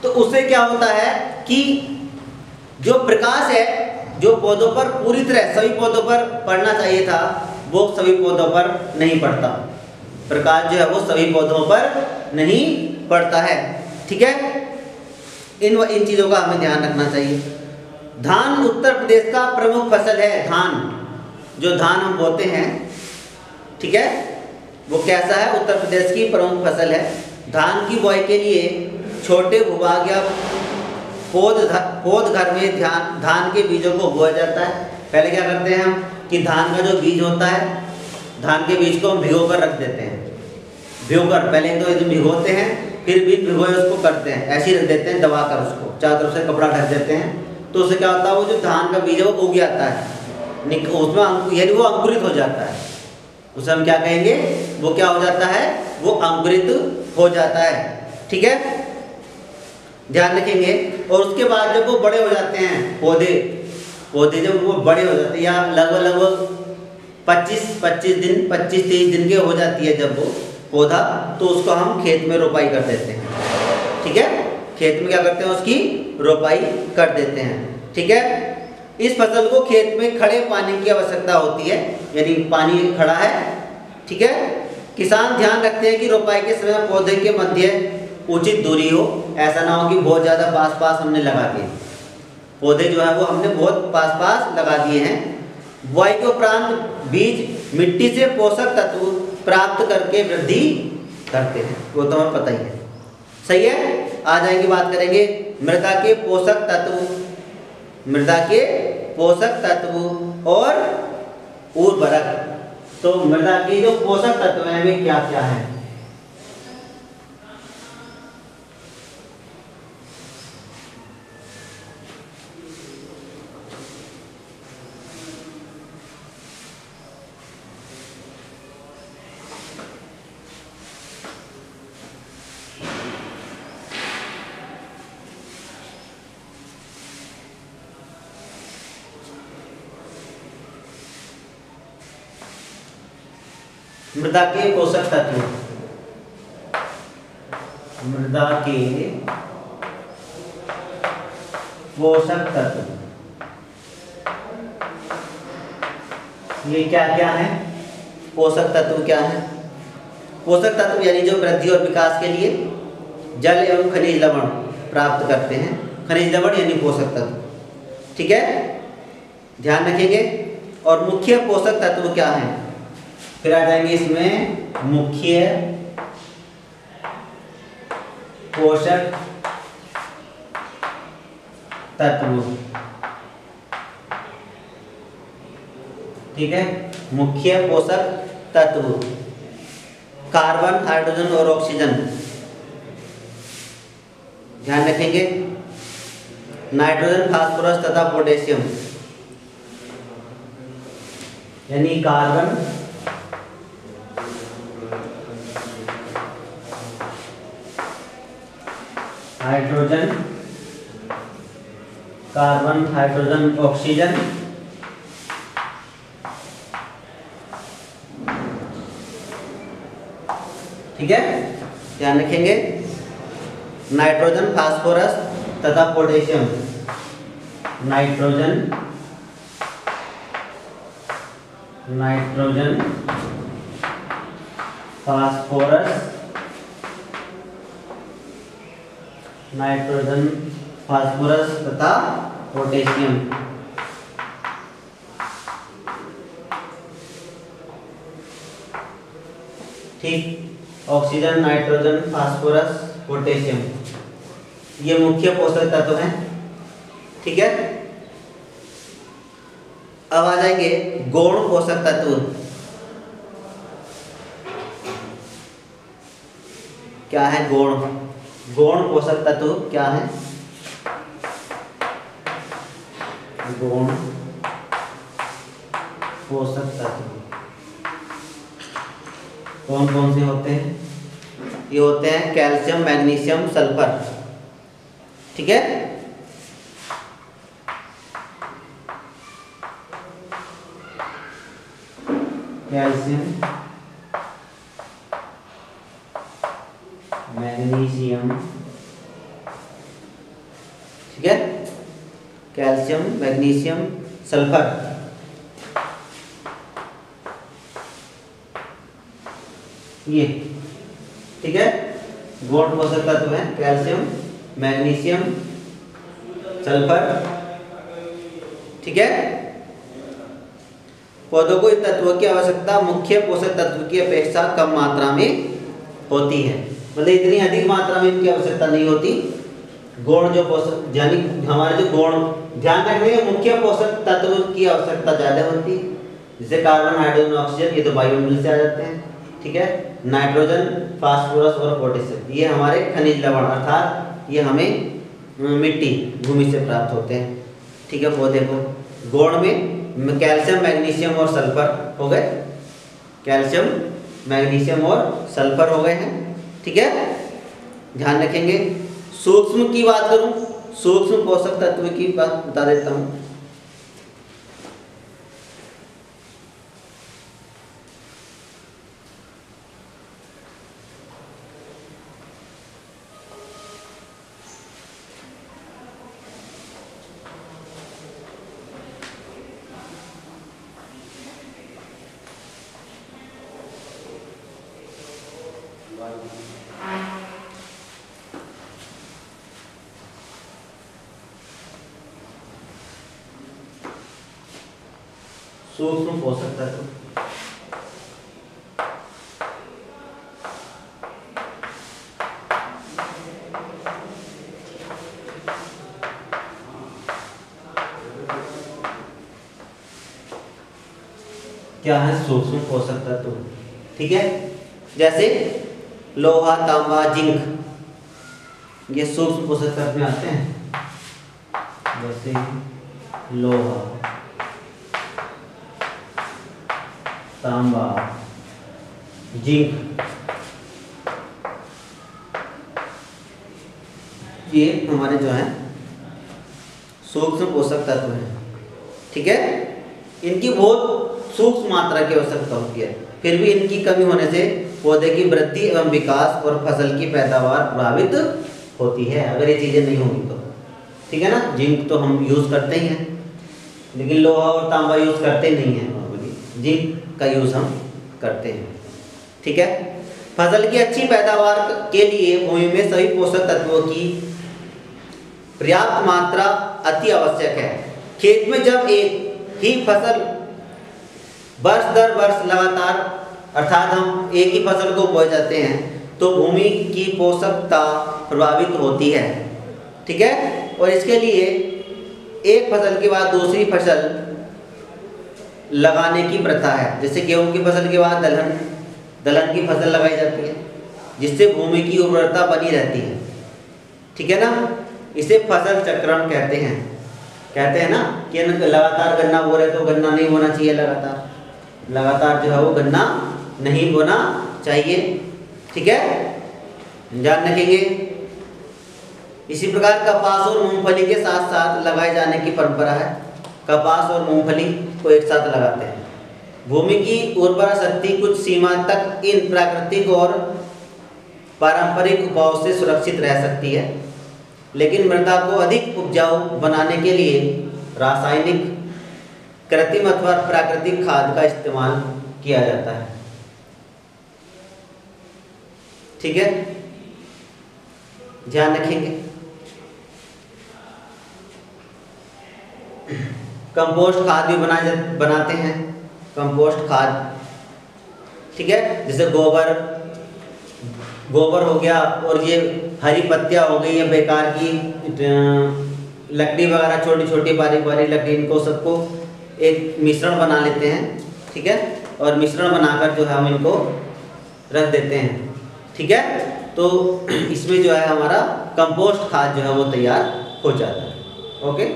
तो उससे क्या होता है कि जो प्रकाश है जो पौधों पर पूरी तरह सभी पौधों पर पड़ना चाहिए था वो सभी पौधों पर नहीं पड़ता। प्रकाश जो है वो सभी पौधों पर नहीं पड़ता है। ठीक है, इन चीज़ों का हमें ध्यान रखना चाहिए। धान उत्तर प्रदेश का प्रमुख फसल है। धान, जो धान हम बोते हैं, ठीक है, वो कैसा है? उत्तर प्रदेश की प्रमुख फसल है। धान की बुआई के लिए छोटे भूभाग या पोद घर में धान के बीजों को बोया जाता है। पहले क्या करते हैं हम कि धान का जो बीज होता है, धान के बीज को हम भिगो कर रख देते हैं। भिगोकर पहले तो एकदम भिगोते हैं, फिर बीज भिगोए उसको करते हैं, ऐसे ही रख देते हैं दबा कर, उसको चारों तरफ से कपड़ा ढक देते हैं। तो उससे क्या होता है, वो जो धान का बीज है वो उग जाता है, उसमें यानी वो अंकुरित हो जाता है। उसे हम क्या कहेंगे? वो क्या हो जाता है? वो अंकुरित हो जाता है। ठीक है, ध्यान रखेंगे। और उसके बाद जब वो बड़े हो जाते हैं पौधे जब वो बड़े हो जाते हैं या लगभग 25-30 दिन के हो जाती है जब वो पौधा, तो उसको हम खेत में रोपाई कर देते हैं। ठीक है, खेत में क्या करते हैं? उसकी रोपाई कर देते हैं। ठीक है, इस फसल को खेत में खड़े पानी की आवश्यकता होती है, यानी पानी खड़ा है। ठीक है, किसान ध्यान रखते हैं कि रोपाई के समय पौधे के मध्य उचित दूरी हो। ऐसा ना हो कि बहुत ज़्यादा पास हमने लगा दिए, पौधे जो है वो हमने बहुत पास लगा दिए हैं। बुआई के उपरांत बीज मिट्टी से पोषक तत्व प्राप्त करके वृद्धि करते हैं, वो तो हमें पता ही है। सही है, आ जाएंगे, बात करेंगे मृदा के पोषक तत्व और उर्वरक। तो मृदा के जो पोषक तत्व हैं वे क्या क्या हैं? मृदा के पोषक तत्व, मृदा के पोषक तत्व ये क्या क्या है? पोषक तत्व क्या है? पोषक तत्व यानी जो वृद्धि और विकास के लिए जल एवं खनिज लवण प्राप्त करते हैं। खनिज लवण यानी पोषक तत्व। ठीक है, ध्यान रखेंगे। और मुख्य पोषक तत्व क्या है? फिर आ जाएंगे इसमें मुख्य पोषक तत्व। ठीक है, मुख्य पोषक तत्व कार्बन, हाइड्रोजन और ऑक्सीजन। ध्यान रखेंगे, नाइट्रोजन, फास्फोरस तथा पोटेशियम, यानी carbon, hydrogen, carbon, hydrogen, oxygen. ठीक है, ध्यान रखेंगे, नाइट्रोजन, फास्फोरस तथा potassium. Nitrogen, phosphorus, nitrogen, phosphorus तथा पोटेशियम। ठीक, ऑक्सीजन, नाइट्रोजन, फास्फोरस, पोटेशियम, ये मुख्य पोषक तत्व हैं। ठीक है, अब आ जाएंगे गौण पोषक तत्व। क्या है गौण? गौण पोषक तत्व क्या है? गौण पोषक तत्व कौन कौन से होते हैं? ये होते हैं कैल्शियम, मैग्नीशियम, सल्फर। ठीक है, calcium, magnesium, calcium, magnesium, sulphur. ये ठीक है, गौण पोषक तत्व है कैल्शियम, मैग्नीशियम, सल्फर। ठीक है, पौधों को इस तत्वों की आवश्यकता मुख्य पोषक तत्व की अपेक्षा कम मात्रा में होती है, मतलब इतनी अधिक मात्रा में इनकी आवश्यकता नहीं होती। गौण जो पोषक यानी हमारे जो गौण, ध्यान रखिए मुख्य पोषक तत्व की आवश्यकता ज़्यादा होती है, जैसे कार्बन, हाइड्रोजन, ऑक्सीजन, ये तो वायुमंडल से आ जाते हैं। ठीक है, नाइट्रोजन, फास्फोरस और पोटेशियम ये हमारे खनिज लवण अर्थात ये हमें मिट्टी भूमि से प्राप्त होते हैं। ठीक है, पौधे को गौण में कैल्शियम, मैग्नीशियम और सल्फर हो गए, कैल्शियम, मैग्नीशियम और सल्फर हो गए हैं। ठीक है, ध्यान रखेंगे। सूक्ष्म की बात करूं, सूक्ष्म पोषक तत्व की बात बता देता हूं। सूक्ष्म पोषक तत्व क्या है? सूक्ष्म पोषक तत्व। ठीक है, जैसे लोहा, तांबा, जिंक ये सूक्ष्म पोषक तत्व में आते हैं। जैसे लोहा, तांबा, जिंक ये हमारे जो है सूक्ष्म पोषक तत्व हैं। ठीक है, इनकी बहुत सूक्ष्म मात्रा की आवश्यकता होती है, फिर भी इनकी कमी होने से पौधे की वृद्धि एवं विकास और फसल की पैदावार प्रभावित होती है, अगर ये चीज़ें नहीं होंगी तो। ठीक है ना, जिंक तो हम यूज़ करते ही हैं, लेकिन लोहा और तांबा यूज़ करते नहीं हैं नॉर्मली, जिंक का यूज़ हम करते हैं। ठीक है, फसल की अच्छी पैदावार के लिए भूमि में सभी पोषक तत्वों की पर्याप्त मात्रा अति आवश्यक है। खेत में जब एक ही फसल वर्ष दर वर्ष लगातार अर्थात हम एक ही फसल को बोए जाते हैं तो भूमि की पोषकता प्रभावित होती है। ठीक है, और इसके लिए एक फसल के बाद दूसरी फसल लगाने की प्रथा है। जैसे गेहूं की फसल के बाद दलहन की फसल लगाई जाती है, जिससे भूमि की उर्वरता बनी रहती है। ठीक है ना, इसे फसल चक्रण कहते हैं ना कि लगातार गन्ना बो रहे तो गन्ना नहीं बोना चाहिए, लगातार जो है वो गन्ना नहीं बोना चाहिए। ठीक है, ध्यान रखेंगे। इसी प्रकार कपास और मूंगफली के साथ साथ लगाए जाने की परंपरा है। कपास और मूंगफली को एक साथ लगाते हैं। भूमि की उर्वरा शक्ति कुछ सीमा तक इन प्राकृतिक और पारंपरिक उपायों से सुरक्षित रह सकती है, लेकिन मृदा को अधिक उपजाऊ बनाने के लिए रासायनिक, कृत्रिम अथवा प्राकृतिक खाद का इस्तेमाल किया जाता है। ठीक है, ध्यान रखेंगे। कंपोस्ट खाद भी बनाते हैं, कंपोस्ट खाद। ठीक है, जैसे गोबर हो गया और ये हरी पत्तियां हो गई या बेकार की लकड़ी वगैरह, छोटी छोटी बारीक बारीक लकड़ी, इनको सबको एक मिश्रण बना लेते हैं। ठीक है, और मिश्रण बनाकर जो है हम इनको रख देते हैं। ठीक है, तो इसमें जो है हमारा कंपोस्ट खाद जो है वो तैयार हो जाता है। ओके।